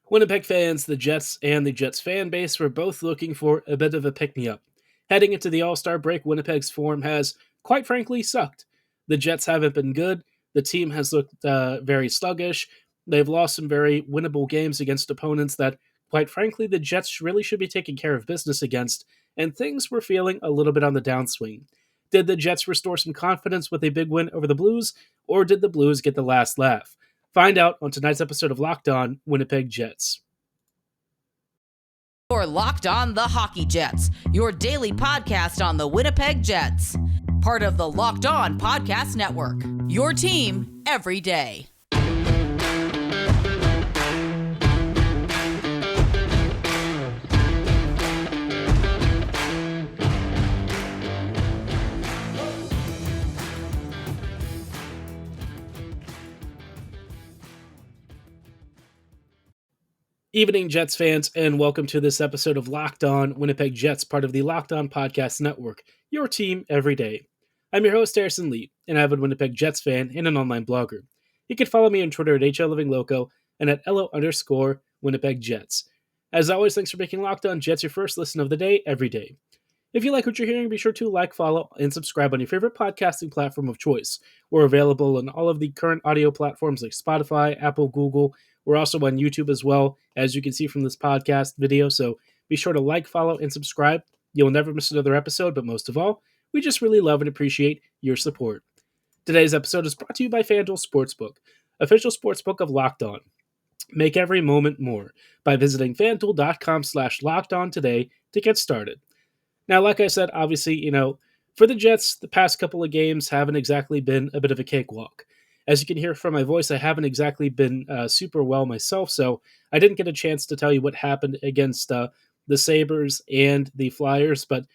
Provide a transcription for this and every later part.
Winnipeg fans, the Jets, and the Jets fan base were both looking for a bit of a pick-me-up. Heading into the All-Star break, Winnipeg's form has, quite frankly, sucked. The Jets haven't been good. The team has looked very sluggish. They've lost some very winnable games against opponents that, quite frankly, the Jets really should be taking care of business against, and things were feeling a little bit on the downswing. Did the Jets restore some confidence with a big win over the Blues, or did the Blues get the last laugh? Find out on tonight's episode of Locked On Winnipeg Jets. You're Locked On the Hockey Jets, your daily podcast on the Winnipeg Jets. Part of the Locked On Podcast Network, your team every day. Evening, Jets fans, and welcome to this episode of Locked On Winnipeg Jets, part of the Locked On Podcast Network, your team every day. I'm your host, Harrison Lee, an avid Winnipeg Jets fan and an online blogger. You can follow me on Twitter at HLLivingLoco and at LO_Winnipeg Jets. As always, thanks for making Locked On Jets your first listen of the day every day. If you like what you're hearing, be sure to like, follow, and subscribe on your favorite podcasting platform of choice. We're available on all of the current audio platforms like Spotify, Apple, Google. We're also on YouTube as well, as you can see from this podcast video, so be sure to like, follow, and subscribe. You'll never miss another episode, but most of all, we just really love and appreciate your support. Today's episode is brought to you by FanDuel Sportsbook, official sportsbook of Locked On. Make every moment more by visiting FanDuel.com/LockedOn today to get started. Now, like I said, obviously, for the Jets, the past couple of games haven't exactly been a bit of a cakewalk. As you can hear from my voice, I haven't exactly been super well myself, so I didn't get a chance to tell you what happened against the Sabres and the Flyers, but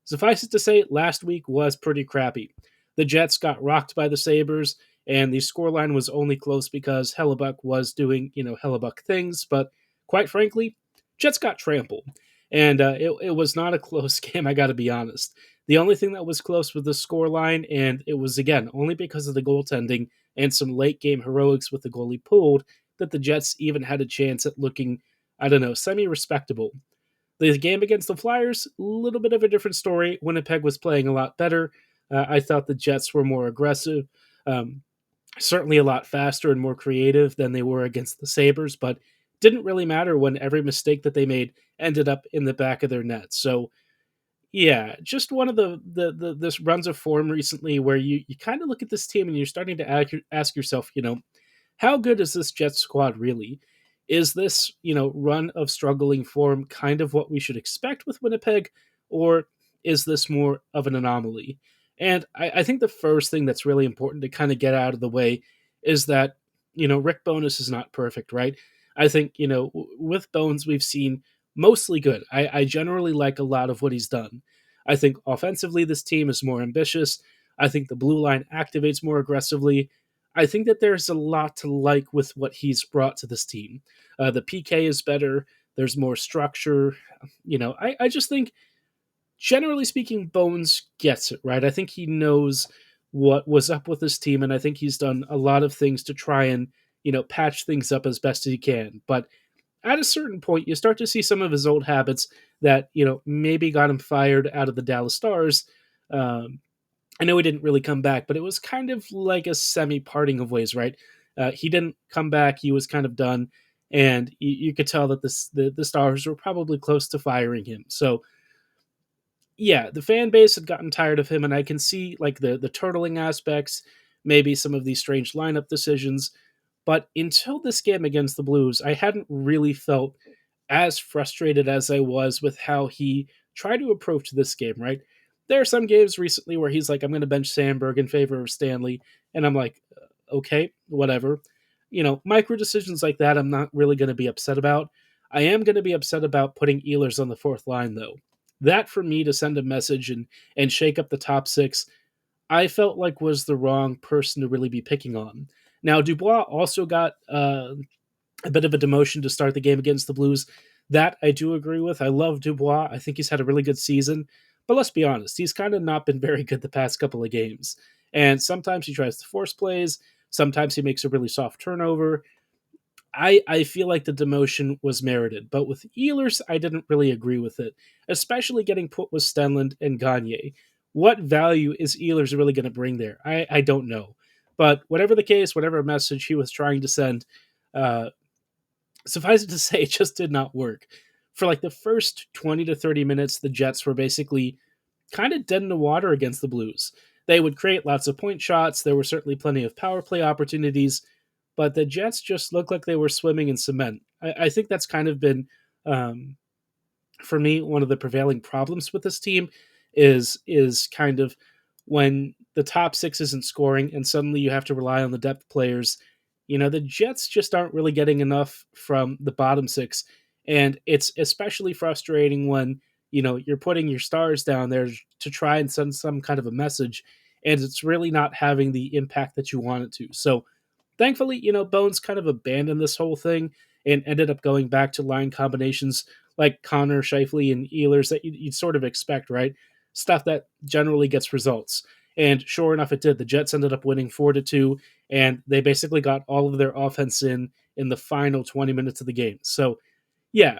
suffice it to say, last week was pretty crappy. The Jets got rocked by the Sabres, and the scoreline was only close because Hellebuck was doing, Hellebuck things, but quite frankly, Jets got trampled. And it was not a close game, I got to be honest. The only thing that was close was the scoreline, and it was, again, only because of the goaltending and some late-game heroics with the goalie pulled that the Jets even had a chance at looking, semi-respectable. The game against the Flyers, a little bit of a different story. Winnipeg was playing a lot better. I thought the Jets were more aggressive, certainly a lot faster and more creative than they were against the Sabres, but didn't really matter when every mistake that they made ended up in the back of their net. So, yeah, just one of the runs of form recently where you kind of look at this team and you're starting to ask yourself, how good is this Jets squad really? Is this, run of struggling form kind of what we should expect with Winnipeg, or is this more of an anomaly? And I think the first thing that's really important to kind of get out of the way is that, Rick Bowness is not perfect, right? I think, with Bones, we've seen mostly good. I generally like a lot of what he's done. I think offensively, this team is more ambitious. I think the blue line activates more aggressively. I think that there's a lot to like with what he's brought to this team. The PK is better. There's more structure. I just think, generally speaking, Bones gets it, right? I think he knows what was up with this team, and I think he's done a lot of things to try and, patch things up as best as he can. But at a certain point, you start to see some of his old habits that, maybe got him fired out of the Dallas Stars. I know he didn't really come back, but it was kind of like a semi-parting of ways, right? He didn't come back. He was kind of done. And you could tell that the Stars were probably close to firing him. So, yeah, the fan base had gotten tired of him, and I can see like the turtling aspects, maybe some of these strange lineup decisions. But until this game against the Blues, I hadn't really felt as frustrated as I was with how he tried to approach this game, right? There are some games recently where he's like, I'm going to bench Sandberg in favor of Stanley. And I'm like, okay, whatever. Micro decisions like that, I'm not really going to be upset about. I am going to be upset about putting Ehlers on the fourth line, though. That, for me, to send a message and shake up the top six, I felt like was the wrong person to really be picking on. Now, Dubois also got a bit of a demotion to start the game against the Blues. That I do agree with. I love Dubois. I think he's had a really good season. But let's be honest, he's kind of not been very good the past couple of games. And sometimes he tries to force plays. Sometimes he makes a really soft turnover. I feel like the demotion was merited, but with Ehlers, I didn't really agree with it, especially getting put with Stenlund and Gagne. What value is Ehlers really going to bring there? I don't know. But whatever the case, whatever message he was trying to send, uh, suffice it to say, it just did not work. For like the first 20 to 30 minutes, the Jets were basically kind of dead in the water against the Blues. They would create lots of point shots. There were certainly plenty of power play opportunities, but the Jets just looked like they were swimming in cement. I think that's kind of been, um, for me, one of the prevailing problems with this team is kind of when the top six isn't scoring and suddenly you have to rely on the depth players. The Jets just aren't really getting enough from the bottom six, and it's especially frustrating when you're putting your stars down there to try and send some kind of a message, and it's really not having the impact that you want it to. So thankfully, Bones kind of abandoned this whole thing and ended up going back to line combinations like Connor, Shifley, and Ehlers that you'd sort of expect, right? Stuff that generally gets results. And sure enough, it did. The Jets ended up winning 4-2, and they basically got all of their offense in the final 20 minutes of the game. So, yeah,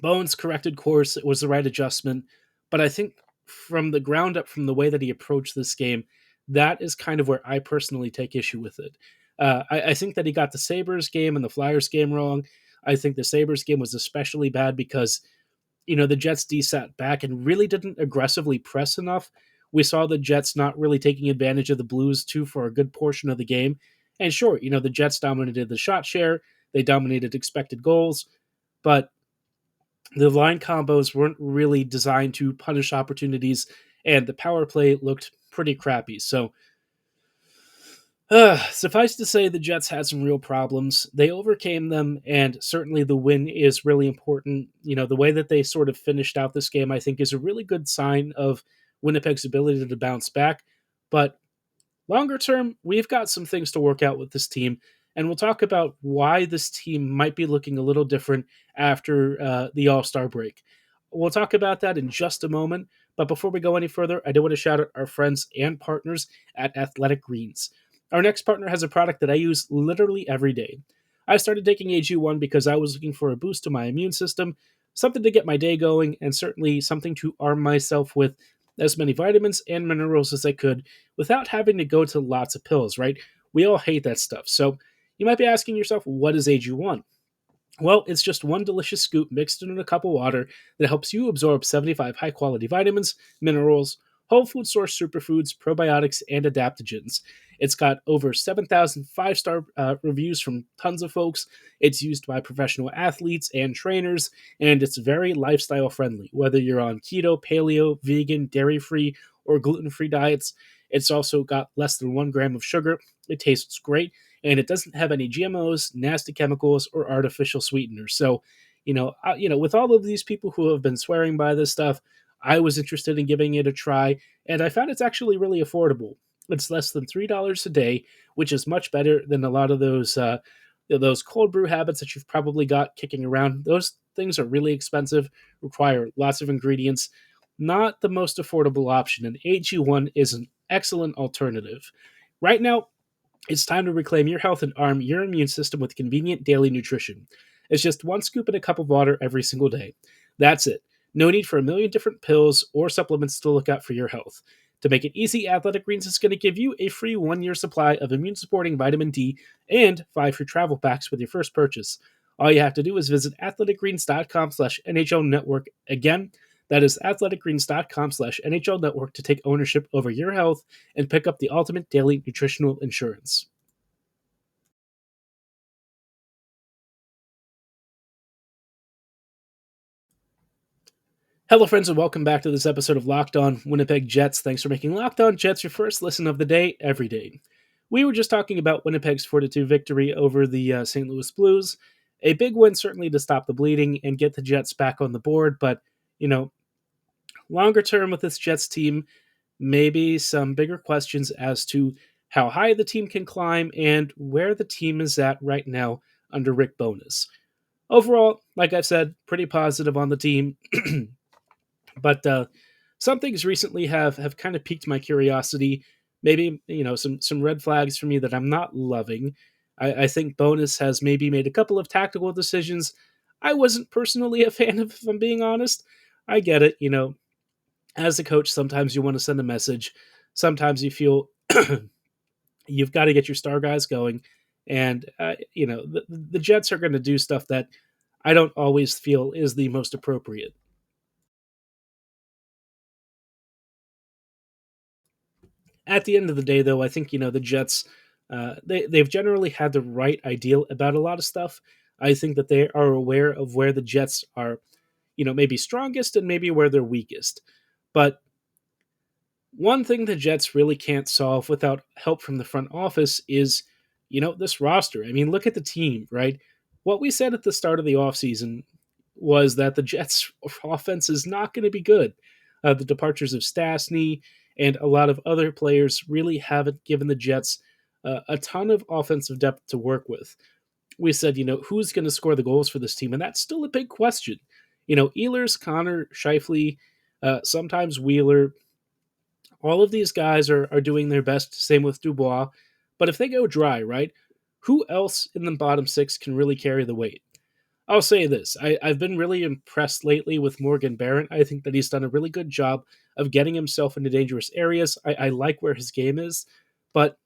Bones corrected course. It was the right adjustment. But I think from the ground up, from the way that he approached this game, that is kind of where I personally take issue with it. I think that he got the Sabres game and the Flyers game wrong. I think the Sabres game was especially bad because, the Jets D sat back and really didn't aggressively press enough. We saw the Jets not really taking advantage of the Blues too for a good portion of the game. And sure, the Jets dominated the shot share, they dominated expected goals, but the line combos weren't really designed to punish opportunities, and the power play looked pretty crappy. So, suffice to say, the Jets had some real problems. They overcame them, and certainly the win is really important. The way that they sort of finished out this game, I think, is a really good sign of Winnipeg's ability to bounce back. But longer term, we've got some things to work out with this team, and we'll talk about why this team might be looking a little different after the All Star break. We'll talk about that in just a moment. But before we go any further, I do want to shout out our friends and partners at Athletic Greens. Our next partner has a product that I use literally every day. I started taking AG1 because I was looking for a boost to my immune system, something to get my day going, and certainly something to arm myself with as many vitamins and minerals as I could without having to go to lots of pills, right? We all hate that stuff. So you might be asking yourself, what is AG1? Well, it's just one delicious scoop mixed in a cup of water that helps you absorb 75 high quality vitamins, minerals, whole food source superfoods, probiotics, and adaptogens. It's got over 7,000 five-star reviews from tons of folks. It's used by professional athletes and trainers, and it's very lifestyle friendly. Whether you're on keto, paleo, vegan, dairy free, or gluten free diets, it's also got less than 1 gram of sugar. It tastes great, and it doesn't have any GMOs, nasty chemicals, or artificial sweeteners. So, with all of these people who have been swearing by this stuff, I was interested in giving it a try, and I found it's actually really affordable. It's less than $3 a day, which is much better than a lot of those cold brew habits that you've probably got kicking around. Those things are really expensive, require lots of ingredients, not the most affordable option, and AG1 is an excellent alternative. Right now, it's time to reclaim your health and arm your immune system with convenient daily nutrition. It's just one scoop in a cup of water every single day. That's it. No need for a million different pills or supplements to look out for your health. To make it easy, Athletic Greens is going to give you a free 1 year supply of immune supporting vitamin D and 5 free travel packs with your first purchase. All you have to do is visit athleticgreens.com/NHL Network. Again, that is athleticgreens.com/NHL Network to take ownership over your health and pick up the ultimate daily nutritional insurance. Hello, friends, and welcome back to this episode of Locked On Winnipeg Jets. Thanks for making Locked On Jets your first listen of the day every day. We were just talking about Winnipeg's 4-2 victory over the St. Louis Blues. A big win, certainly, to stop the bleeding and get the Jets back on the board. But, longer term with this Jets team, maybe some bigger questions as to how high the team can climb and where the team is at right now under Rick Bowness. Overall, like I've said, pretty positive on the team. But some things recently have kind of piqued my curiosity. Maybe some red flags for me that I'm not loving. I think Bowness has maybe made a couple of tactical decisions I wasn't personally a fan of, if I'm being honest. I get it, as a coach, sometimes you want to send a message. Sometimes you feel you've got to get your star guys going. And, the Jets are going to do stuff that I don't always feel is the most appropriate. At the end of the day, though, I think, the Jets, they've generally had the right ideal about a lot of stuff. I think that they are aware of where the Jets are, maybe strongest and maybe where they're weakest. But one thing the Jets really can't solve without help from the front office is, this roster. I mean, look at the team, right? What we said at the start of the offseason was that the Jets' offense is not going to be good. The departures of Stastny and a lot of other players really haven't given the Jets a ton of offensive depth to work with. We said, who's going to score the goals for this team? And that's still a big question. Ehlers, Connor, Scheifele, sometimes Wheeler, all of these guys are doing their best. Same with Dubois. But if they go dry, right, who else in the bottom six can really carry the weight? I'll say this. I've been really impressed lately with Morgan Barron. I think that he's done a really good job of getting himself into dangerous areas. I like where his game is. But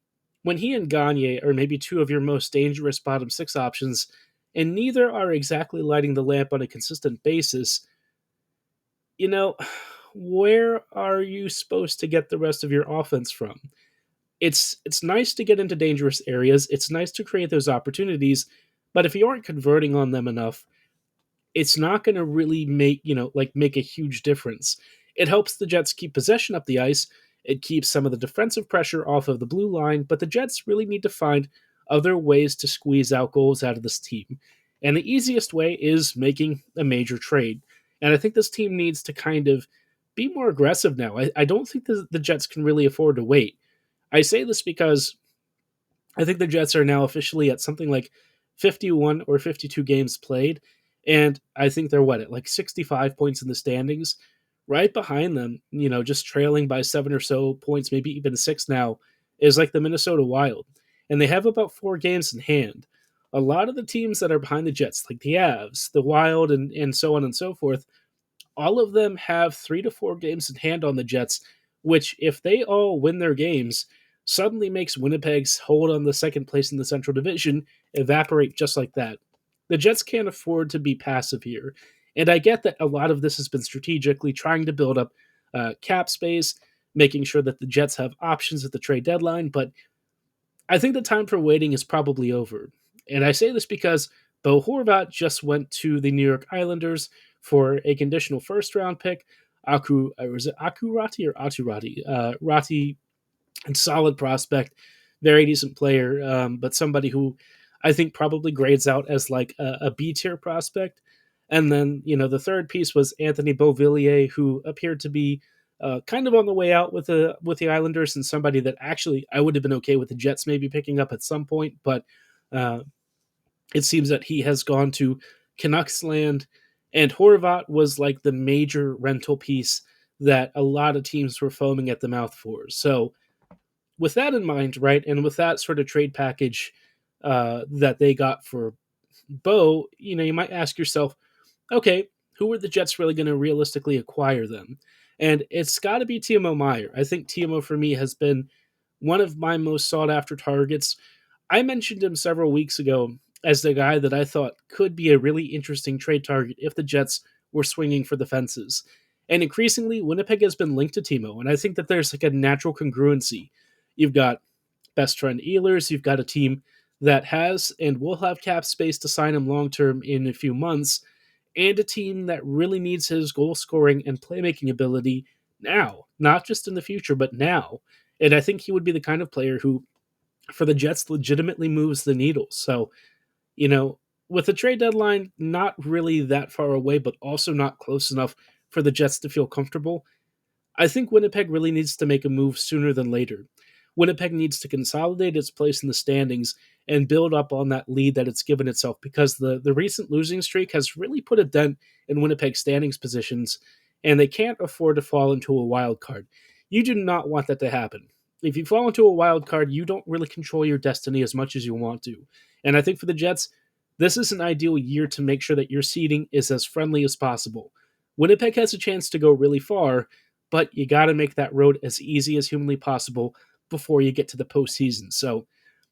when he and Gagne are maybe two of your most dangerous bottom six options, and neither are exactly lighting the lamp on a consistent basis, where are you supposed to get the rest of your offense from? It's nice to get into dangerous areas. It's nice to create those opportunities, but if you aren't converting on them enough, it's not going to really make a huge difference. It helps the Jets keep possession up the ice. It keeps some of the defensive pressure off of the blue line, but the Jets really need to find other ways to squeeze out goals out of this team. And the easiest way is making a major trade. And I think this team needs to kind of be more aggressive now. I don't think the Jets can really afford to wait. I say this because I think the Jets are now officially at something like 51 or 52 games played. And I think they're at like 65 points in the standings. Right behind them, just trailing by 7 or so points, maybe even 6 now, is like the Minnesota Wild. And they have about 4 games in hand. A lot of the teams that are behind the Jets, like the Avs, the Wild, and so on and so forth, all of them have 3 to 4 games in hand on the Jets, which, if they all win their games, suddenly makes Winnipeg's hold on the second place in the Central Division evaporate just like that. The Jets can't afford to be passive here. And I get that a lot of this has been strategically trying to build up cap space, making sure that the Jets have options at the trade deadline, but I think the time for waiting is probably over. And I say this because Bo Horvat just went to the New York Islanders for a conditional first round pick. Was it Akurati or Aturati? Rati, and solid prospect, very decent player, but somebody who I think probably grades out as like a B tier prospect. And then, the third piece was Anthony Beauvillier, who appeared to be kind of on the way out with the Islanders, and somebody that actually I would have been okay with the Jets maybe picking up at some point, but uh, it seems that he has gone to Canucks land, and Horvat was like the major rental piece that a lot of teams were foaming at the mouth for. So with that in mind, right, and with that sort of trade package that they got for Bo, you might ask yourself, okay, who are the Jets really going to realistically acquire them? And it's got to be Timo Meier. I think Timo, for me, has been one of my most sought after targets. I mentioned him several weeks ago as the guy that I thought could be a really interesting trade target if the Jets were swinging for the fences. And increasingly, Winnipeg has been linked to Timo, and I think that there's like a natural congruency. You've got best friend Ehlers, you've got a team that has and will have cap space to sign him long term in a few months, and a team that really needs his goal scoring and playmaking ability now, not just in the future, but now. And I think he would be the kind of player who, for the Jets, legitimately moves the needle. So, with the trade deadline not really that far away, but also not close enough for the Jets to feel comfortable, I think Winnipeg really needs to make a move sooner than later. Winnipeg needs to consolidate its place in the standings and build up on that lead that it's given itself, because the recent losing streak has really put a dent in Winnipeg's standings positions, and they can't afford to fall into a wild card. You do not want that to happen. if you fall into a wild card, you don't really control your destiny as much as you want to. And I think for the Jets, this is an ideal year to make sure that your seeding is as friendly as possible. Winnipeg has a chance to go really far, but you got to make that road as easy as humanly possible before you get to the postseason. So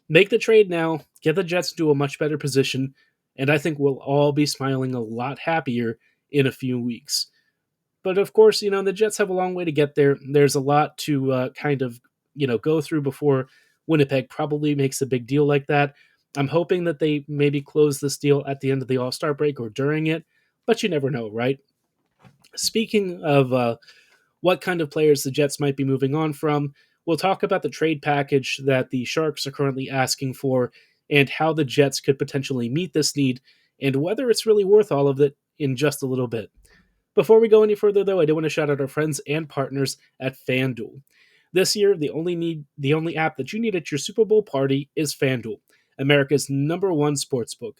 make the trade now, get the Jets into a much better position, and I think we'll all be smiling a lot happier in a few weeks. But of course, the Jets have a long way to get there. There's a lot to kind of go through before Winnipeg probably makes a big deal like that. I'm hoping that they maybe close this deal at the end of the All Star break or during it, but you never know, right? Speaking of what kind of players the Jets might be moving on from, we'll talk about the trade package that the Sharks are currently asking for and how the Jets could potentially meet this need and whether it's really worth all of it in just a little bit. Before we go any further, though, I do want to shout out our friends and partners at FanDuel. This year, the only app that you need at your Super Bowl party is FanDuel, America's #1 sportsbook.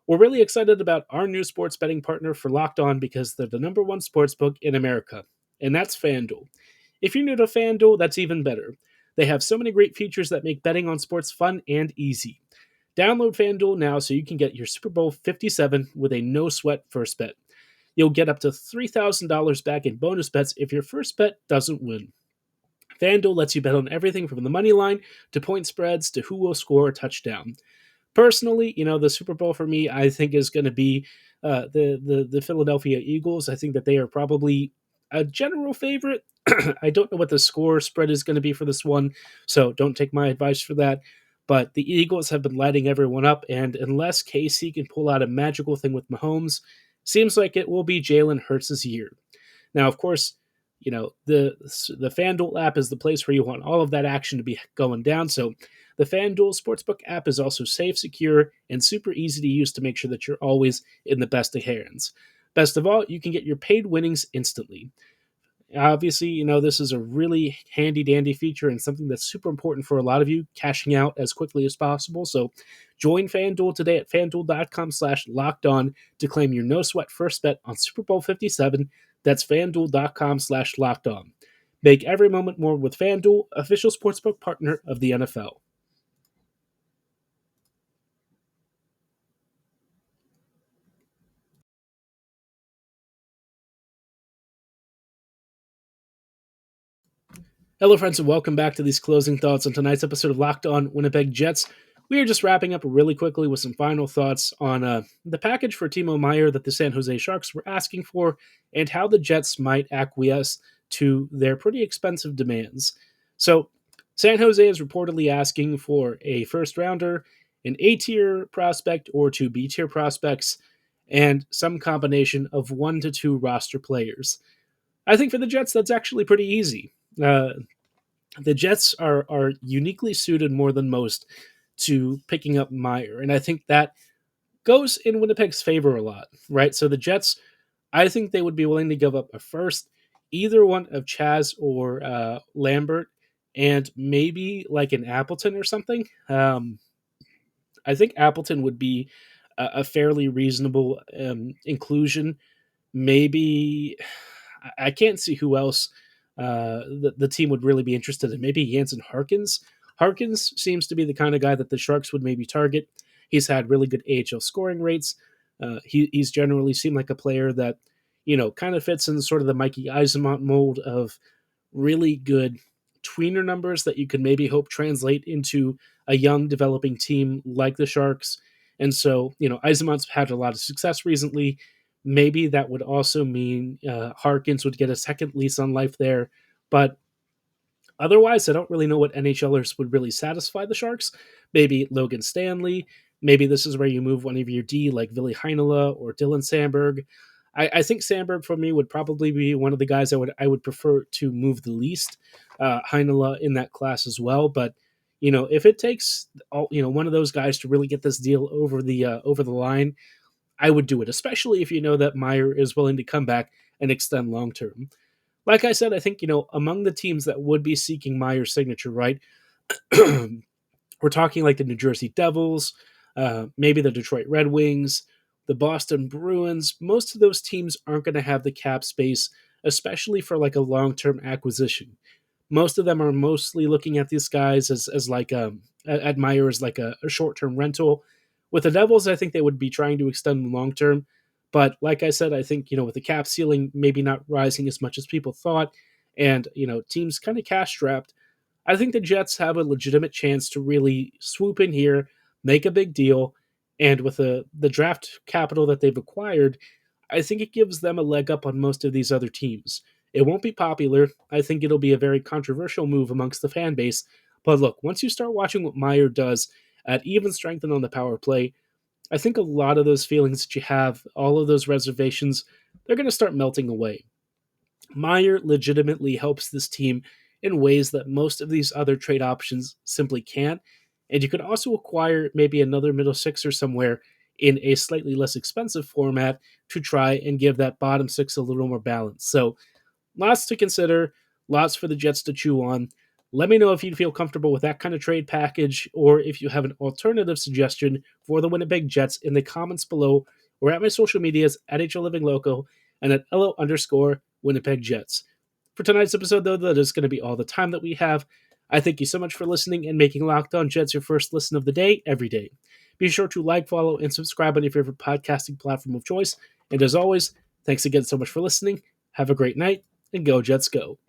We're really excited about our new sports betting partner for Locked On because they're the #1 sportsbook in America, and that's FanDuel. If you're new to FanDuel, that's even better. They have so many great features that make betting on sports fun and easy. Download FanDuel now so you can get your Super Bowl 57 with a no sweat first bet. You'll get up to $3,000 back in bonus bets if your first bet doesn't win. FanDuel lets you bet on everything from the money line to point spreads to who will score a touchdown. Personally, the Super Bowl for me, I think, is going to be the Philadelphia Eagles. I think that they are probably a general favorite. I don't know what the score spread is going to be for this one, so don't take my advice for that. But the Eagles have been lighting everyone up, and unless KC can pull out a magical thing with Mahomes, seems like it will be Jalen Hurts' year. Now, of course, the FanDuel app is the place where you want all of that action to be going down. So the FanDuel Sportsbook app is also safe, secure, and super easy to use to make sure that you're always in the best of hands. Best of all, you can get your paid winnings instantly. Obviously, this is a really handy dandy feature and something that's super important for a lot of you, cashing out as quickly as possible. So join FanDuel today at fanduel.com/lockedon to claim your no sweat first bet on Super Bowl 57. That's fanduel.com/lockedon. Make every moment more with FanDuel, official sportsbook partner of the NFL. Hello, friends, and welcome back to these closing thoughts on tonight's episode of Locked On Winnipeg Jets. We are just wrapping up really quickly with some final thoughts on the package for Timo Meier that the San Jose Sharks were asking for and how the Jets might acquiesce to their pretty expensive demands. So, San Jose is reportedly asking for a first rounder, an A-tier prospect or two B-tier prospects, and some combination of 1 to 2 roster players. I think for the Jets, that's actually pretty easy. The Jets are uniquely suited more than most to picking up Meier, and I think that goes in Winnipeg's favor a lot, right? So the Jets, I think they would be willing to give up a first, either one of Chaz or Lambert, and maybe like an Appleton or something. I think Appleton would be a fairly reasonable inclusion. Maybe I can't see who else the team would really be interested in. Maybe Jansen Harkins. Harkins seems to be the kind of guy that the Sharks would maybe target. He's had really good AHL scoring rates. He's generally seemed like a player that, kind of fits in sort of the Mikey Eismont mold of really good tweener numbers that you could maybe hope translate into a young developing team like the Sharks. And so, Eisemont's had a lot of success recently. Maybe that would also mean Harkins would get a second lease on life there. But otherwise, I don't really know what NHLers would really satisfy the Sharks. Maybe Logan Stanley. Maybe this is where you move one of your D like Ville Heinola or Dylan Sandberg. I think Sandberg for me would probably be one of the guys I would prefer to move the least. Heinola in that class as well, but if it takes one of those guys to really get this deal over the line, I would do it, especially if you know that Meier is willing to come back and extend long term. Like I said, I think among the teams that would be seeking Meier's signature, right? We're talking like the New Jersey Devils, maybe the Detroit Red Wings, the Boston Bruins. Most of those teams aren't going to have the cap space, especially for like a long-term acquisition. Most of them are mostly looking at these guys as like at Meier as like a short-term rental. With the Devils, I think they would be trying to extend them long-term. But like I said, I think, with the cap ceiling maybe not rising as much as people thought, and, teams kind of cash strapped, I think the Jets have a legitimate chance to really swoop in here, make a big deal, and with the draft capital that they've acquired, I think it gives them a leg up on most of these other teams. It won't be popular. I think it'll be a very controversial move amongst the fan base. But look, once you start watching what Meier does at even strength and on the power play, I think a lot of those feelings that you have, all of those reservations, they're going to start melting away. Meier legitimately helps this team in ways that most of these other trade options simply can't. And you could also acquire maybe another middle sixer somewhere in a slightly less expensive format to try and give that bottom six a little more balance. So lots to consider, lots for the Jets to chew on. Let me know if you feel comfortable with that kind of trade package, or if you have an alternative suggestion for the Winnipeg Jets in the comments below, or at my social medias at HLivingLoco and at LO_Winnipeg Jets. For tonight's episode, though, that is going to be all the time that we have. I thank you so much for listening and making Locked On Jets your first listen of the day every day. Be sure to like, follow, and subscribe on your favorite podcasting platform of choice. And as always, thanks again so much for listening. Have a great night, and go Jets go.